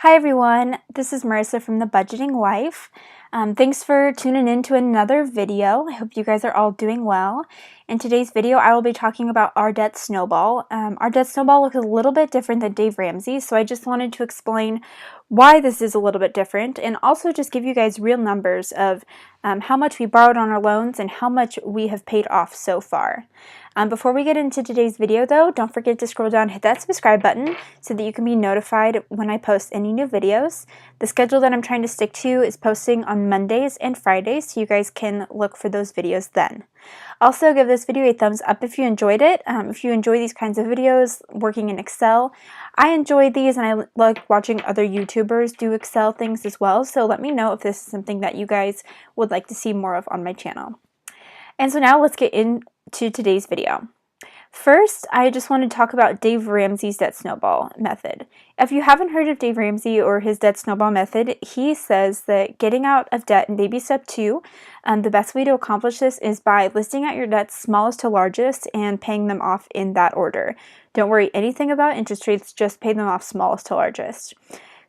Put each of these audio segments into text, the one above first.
Hi everyone, this is Marissa from The Budgeting Wife. Thanks for tuning in to another video. I hope you guys are all doing well. In today's video, I will be talking about our debt snowball. Our debt snowball looks a little bit different than Dave Ramsey, so I just wanted to explain why this is a little bit different and also just give you guys real numbers of how much we borrowed on our loans and how much we have paid off so far. Before we get into today's video though, don't forget to scroll down and hit that subscribe button so that you can be notified when I post any new videos. The schedule that I'm trying to stick to is posting on Mondays and Fridays, so you guys can look for those videos then. Also, give this video a thumbs up if you enjoyed it. If you enjoy these kinds of videos, working in Excel, I enjoy these and I like watching other YouTubers do Excel things as well, so let me know if this is something that you guys would like to see more of on my channel. And so now let's get into today's video. First, I just want to talk about Dave Ramsey's debt snowball method. If you haven't heard of Dave Ramsey or his debt snowball method, he says that getting out of debt in baby step 2, the best way to accomplish this is by listing out your debts smallest to largest and paying them off in that order. Don't worry anything about interest rates, just pay them off smallest to largest.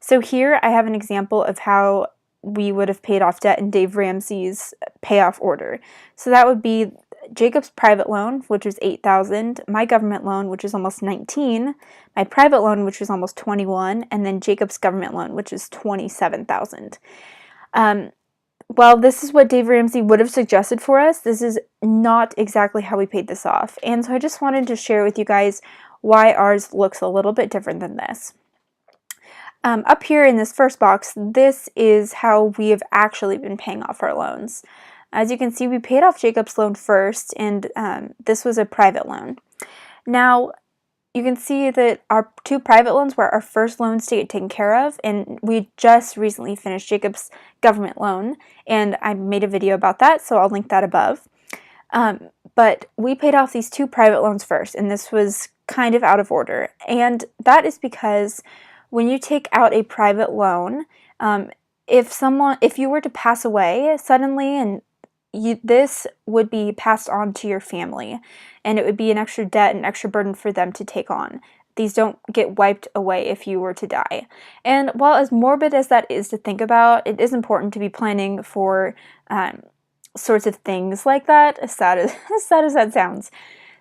So here I have an example of how we would have paid off debt in Dave Ramsey's payoff order. So that would be Jacob's private loan, which was $8,000, my government loan, which is almost $19,000, my private loan, which was almost $21,000, and then Jacob's government loan, which is $27,000. While this is what Dave Ramsey would have suggested for us, this is not exactly how we paid this off. And so I just wanted to share with you guys why ours looks a little bit different than this. Up here in this first box, this is how we have actually been paying off our loans. As you can see, we paid off Jacob's loan first, and this was a private loan. Now, you can see that our two private loans were our first loans to get taken care of, and we just recently finished Jacob's government loan, and I made a video about that, so I'll link that above. But we paid off these two private loans first, and this was kind of out of order, and that is because when you take out a private loan, if you were to pass away suddenly and this would be passed on to your family, and it would be an extra debt and extra burden for them to take on. These don't get wiped away if you were to die. And while as morbid as that is to think about, it is important to be planning for sorts of things like that, as sad as that sounds.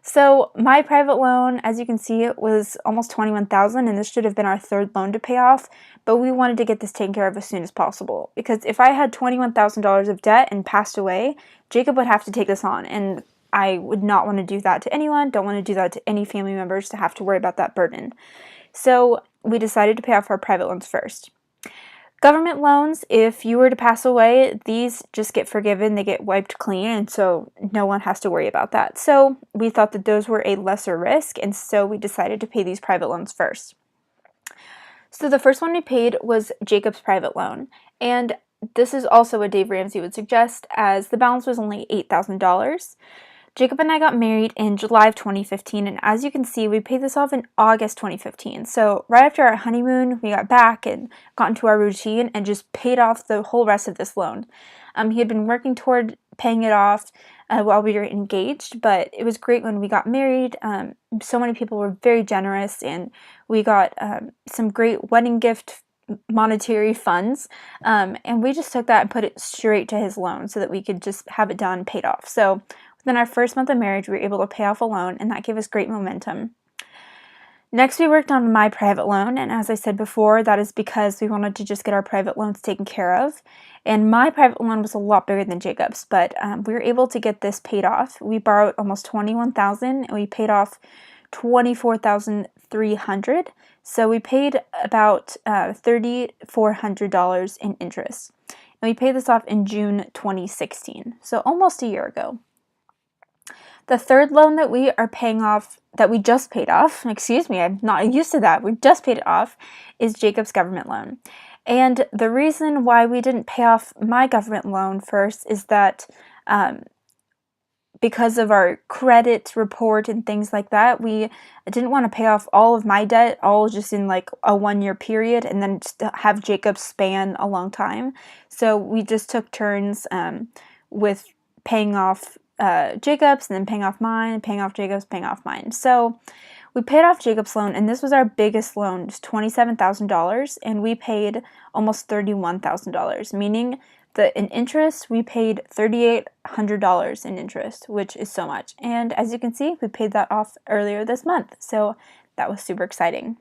So my private loan, as you can see, it was almost $21,000, and this should have been our third loan to pay off, but we wanted to get this taken care of as soon as possible, because if I had $21,000 of debt and passed away, Jacob would have to take this on, and I would not want to do that to anyone, don't want to do that to any family members to have to worry about that burden. So we decided to pay off our private loans first. Government loans, if you were to pass away, these just get forgiven, they get wiped clean, and so no one has to worry about that. So we thought that those were a lesser risk, and so we decided to pay these private loans first. So the first one we paid was Jacob's private loan, and this is also what Dave Ramsey would suggest, as the balance was only $8,000. Jacob and I got married in July of 2015, and as you can see, we paid this off in August 2015. So right after our honeymoon, we got back and got into our routine and just paid off the whole rest of this loan. He had been working toward paying it off while we were engaged, but it was great when we got married. So many people were very generous, and we got some great wedding gift monetary funds, and we just took that and put it straight to his loan so that we could just have it done, paid off. So within our first month of marriage, we were able to pay off a loan, and that gave us great momentum. Next, we worked on my private loan, and as I said before, that is because we wanted to just get our private loans taken care of. And my private loan was a lot bigger than Jacob's, but we were able to get this paid off. We borrowed almost $21,000, and we paid off $24,300. So we paid about $3,400 in interest. And we paid this off in June 2016, so almost a year ago. The third loan that we are paying off, that we just paid off, excuse me, I'm not used to that, we just paid it off, is Jacob's government loan. And the reason why we didn't pay off my government loan first is that because of our credit report and things like that, we didn't want to pay off all of my debt, all just in like a 1-year period, and then just have Jacob span a long time. So we just took turns with paying off Jacob's, and then paying off mine, and paying off Jacob's, paying off mine. So we paid off Jacob's loan, and this was our biggest loan, just $27,000, and we paid almost $31,000, meaning that in interest, we paid $3,800 in interest, which is so much. And as you can see, we paid that off earlier this month, so that was super exciting.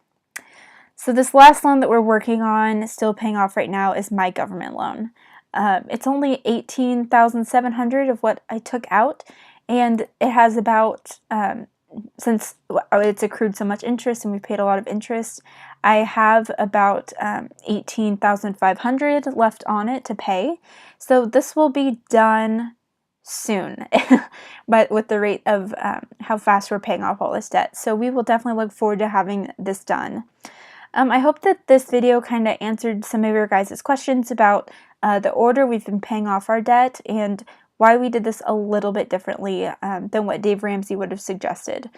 So this last loan that we're working on, still paying off right now, is my government loan. It's only $18,700 of what I took out, and it has about, since it's accrued so much interest and we paid a lot of interest, I have about $18,500 left on it to pay. So this will be done soon, but with the rate of how fast we're paying off all this debt. So we will definitely look forward to having this done. I hope that this video kind of answered some of your guys' questions about the order we've been paying off our debt and why we did this a little bit differently than what Dave Ramsey would have suggested.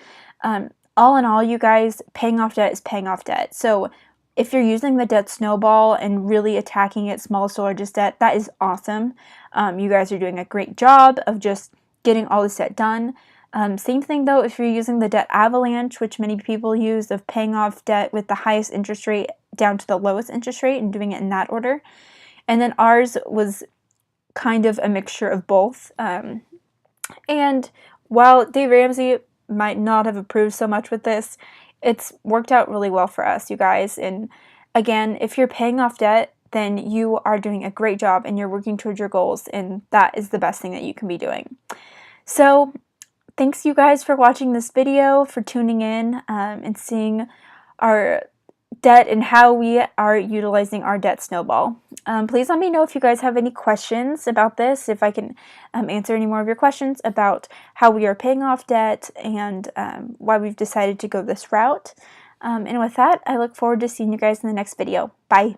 All in all, you guys, paying off debt is paying off debt. So if you're using the debt snowball and really attacking it smallest to largest debt, that is awesome. You guys are doing a great job of just getting all this debt done. Same thing though, if you're using the debt avalanche, which many people use, of paying off debt with the highest interest rate down to the lowest interest rate and doing it in that order. And then ours was kind of a mixture of both. And while Dave Ramsey might not have approved so much with this, it's worked out really well for us, you guys. And again, if you're paying off debt, then you are doing a great job and you're working towards your goals, and that is the best thing that you can be doing. So thanks you guys for watching this video, for tuning in and seeing our debt and how we are utilizing our debt snowball. Please let me know if you guys have any questions about this, if I can answer any more of your questions about how we are paying off debt and why we've decided to go this route. And with that, I look forward to seeing you guys in the next video. Bye!